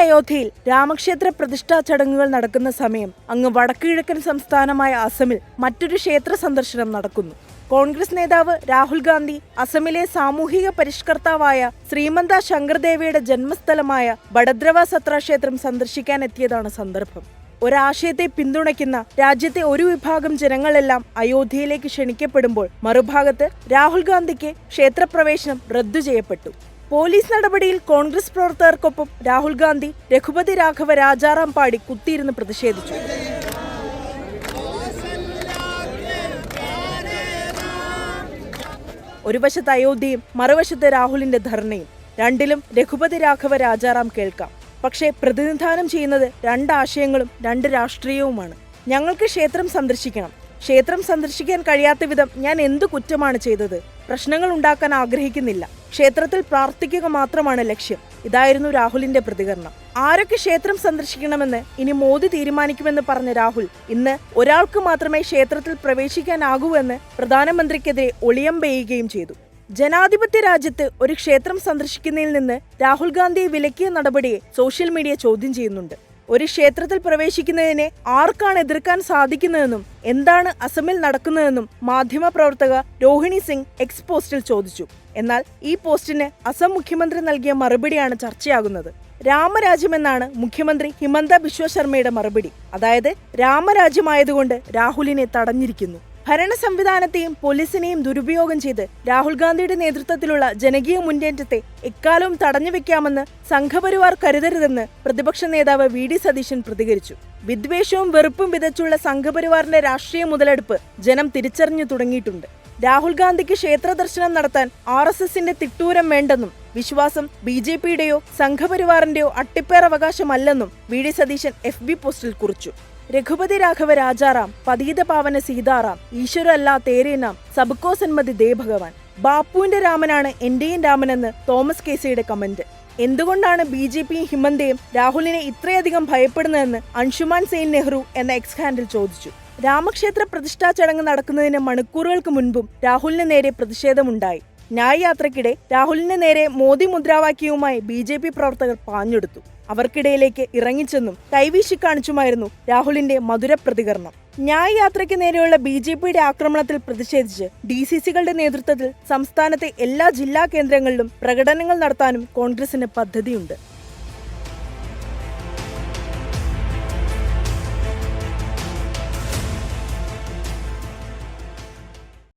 അയോധ്യയിൽ രാമക്ഷേത്ര പ്രതിഷ്ഠാ ചടങ്ങുകൾ നടക്കുന്ന സമയം അങ്ങ് വടക്കുകിഴക്കൻ സംസ്ഥാനമായ അസമിൽ മറ്റൊരു ക്ഷേത്ര സന്ദർശനം നടക്കുന്നു. കോൺഗ്രസ് നേതാവ് രാഹുൽ ഗാന്ധി അസമിലെ സാമൂഹിക പരിഷ്കർത്താവായ ശ്രീമന്ത ശങ്കർദേവയുടെ ജന്മസ്ഥലമായ ബടദ്രവ സത്ര ക്ഷേത്രം സന്ദർശിക്കാനെത്തിയതാണ് സന്ദർഭം. ഒരാശയത്തെ പിന്തുണയ്ക്കുന്ന രാജ്യത്തെ ഒരു വിഭാഗം ജനങ്ങളെല്ലാം അയോധ്യയിലേക്ക് ക്ഷണിക്കപ്പെടുമ്പോൾ മറുഭാഗത്ത് രാഹുൽ ഗാന്ധിക്ക് ക്ഷേത്രപ്രവേശനം റദ്ദു ചെയ്യപ്പെട്ടു. പോലീസ് നടപടിയിൽ കോൺഗ്രസ് പ്രവർത്തകർക്കൊപ്പം രാഹുൽ ഗാന്ധി രഘുപതി രാഘവ രാജാറാം പാടി കുത്തിയിരുന്ന് പ്രതിഷേധിച്ചു. ഒരു വശത്ത് അയോധ്യയും മറുവശത്ത് രാഹുലിന്റെ ധർണയും. രണ്ടിലും രഘുപതി രാഘവ രാജാറാം കേൾക്കാം. പക്ഷേ പ്രതിനിധാനം ചെയ്യുന്നത് രണ്ട് ആശയങ്ങളും രണ്ട് രാഷ്ട്രീയവുമാണ്. ഞങ്ങൾക്ക് ക്ഷേത്രം സന്ദർശിക്കണം. ക്ഷേത്രം സന്ദർശിക്കാൻ കഴിയാത്ത വിധം ഞാൻ എന്തു കുറ്റമാണ് ചെയ്തത്? പ്രശ്നങ്ങൾ ഉണ്ടാക്കാൻ ആഗ്രഹിക്കുന്നില്ല. ക്ഷേത്രത്തിൽ പ്രാർത്ഥിക്കുക മാത്രമാണ് ലക്ഷ്യം. ഇതായിരുന്നു രാഹുലിന്റെ പ്രതികരണം. ആരൊക്കെ ക്ഷേത്രം സന്ദർശിക്കണമെന്ന് ഇനി മോദി തീരുമാനിക്കുമെന്ന് പറഞ്ഞ രാഹുൽ ഇന്ന് ഒരാൾക്ക് മാത്രമേ ക്ഷേത്രത്തിൽ പ്രവേശിക്കാനാകൂ എന്ന് പ്രധാനമന്ത്രിക്കെതിരെ ഒളിയമ്പെയ്യുകയും ചെയ്തു. ജനാധിപത്യ രാജ്യത്ത് ഒരു ക്ഷേത്രം സന്ദർശിക്കുന്നതിൽ നിന്ന് രാഹുൽ ഗാന്ധിയെ വിലക്കിയ നടപടിയെ സോഷ്യൽ മീഡിയ ചോദ്യം ചെയ്യുന്നുണ്ട്. ഒരു ക്ഷേത്രത്തിൽ പ്രവേശിക്കുന്നതിനെ ആർക്കാണ് എതിർക്കാൻ സാധിക്കുന്നതെന്നും എന്താണ് അസമിൽ നടക്കുന്നതെന്നും മാധ്യമപ്രവർത്തക രോഹിണി സിംഗ് എക്സ് പോസ്റ്റിൽ ചോദിച്ചു. എന്നാൽ ഈ പോസ്റ്റിന് അസം മുഖ്യമന്ത്രി നൽകിയ മറുപടിയാണ് ചർച്ചയാകുന്നത്. രാമരാജ്യമെന്നാണ് മുഖ്യമന്ത്രി ഹിമന്ത ബിശ്വ ശർമ്മയുടെ മറുപടി. അതായത് രാമരാജ്യമായതുകൊണ്ട് രാഹുലിനെ തടഞ്ഞിരിക്കുന്നു. ഭരണ സംവിധാനത്തെയും പോലീസിനെയും ദുരുപയോഗം ചെയ്ത് രാഹുൽ ഗാന്ധിയുടെ നേതൃത്വത്തിലുള്ള ജനകീയ മുന്നേറ്റത്തെ എക്കാലവും തടഞ്ഞുവെക്കാമെന്ന് സംഘപരിവാർ കരുതരുതെന്ന് പ്രതിപക്ഷ നേതാവ് വി.ഡി. സതീശൻ പ്രതികരിച്ചു. വിദ്വേഷവും വെറുപ്പും വിതച്ചുള്ള സംഘപരിവാറിന്റെ രാഷ്ട്രീയ മുതലെടുപ്പ് ജനം തിരിച്ചറിഞ്ഞു തുടങ്ങിയിട്ടുണ്ട്. രാഹുൽ ഗാന്ധിക്ക് ക്ഷേത്ര ദർശനം നടത്താൻ RSSന്റെ തിട്ടൂരം വേണ്ടെന്നും വിശ്വാസം BJPയുടെയോ സംഘപരിവാറിന്റെയോ അട്ടിപ്പേറവകാശമല്ലെന്നും വി.ഡി. സതീശൻ FB പോസ്റ്റിൽ കുറിച്ചു. രഘുപതി രാഘവ രാജാറാം, പതീത പാവന സീതാറാം, ഈശ്വര അല്ലാ തേരേ നാം, സബ്കോ സന്മതി ദേ ഭഗവാൻ. ബാപ്പുവിന്റെ രാമനാണ് എന്റെയും രാമനെന്ന് തോമസ് കേസിയുടെ കമന്റ്. എന്തുകൊണ്ടാണ് BJPയും ഹിമന്തയും രാഹുലിനെ ഇത്രയധികം ഭയപ്പെടുന്നതെന്ന് അൻഷുമാൻ സെയിൻ നെഹ്റു എന്ന എക്സ് ഹാൻഡിൽ ചോദിച്ചു. രാമക്ഷേത്ര പ്രതിഷ്ഠാ ചടങ്ങ് നടക്കുന്നതിന് മണിക്കൂറുകൾക്ക് മുൻപും രാഹുലിന് നേരെ പ്രതിഷേധമുണ്ടായി. ന്യായ് യാത്രയ്ക്കിടെ രാഹുലിന് നേരെ മോദി മുദ്രാവാക്യവുമായി BJP പ്രവർത്തകർ പാഞ്ഞെടുത്തു. അവർക്കിടയിലേക്ക് ഇറങ്ങിച്ചെന്നും കൈവീശി കാണിച്ചുമായിരുന്നു രാഹുലിന്റെ മധുര പ്രതികരണം. ന്യായ് യാത്രയ്ക്ക് നേരെയുള്ള BJPയുടെ ആക്രമണത്തിൽ പ്രതിഷേധിച്ച് DCCകളുടെ നേതൃത്വത്തിൽ സംസ്ഥാനത്തെ എല്ലാ ജില്ലാ കേന്ദ്രങ്ങളിലും പ്രകടനങ്ങൾ നടത്താനും കോൺഗ്രസിന് പദ്ധതിയുണ്ട്.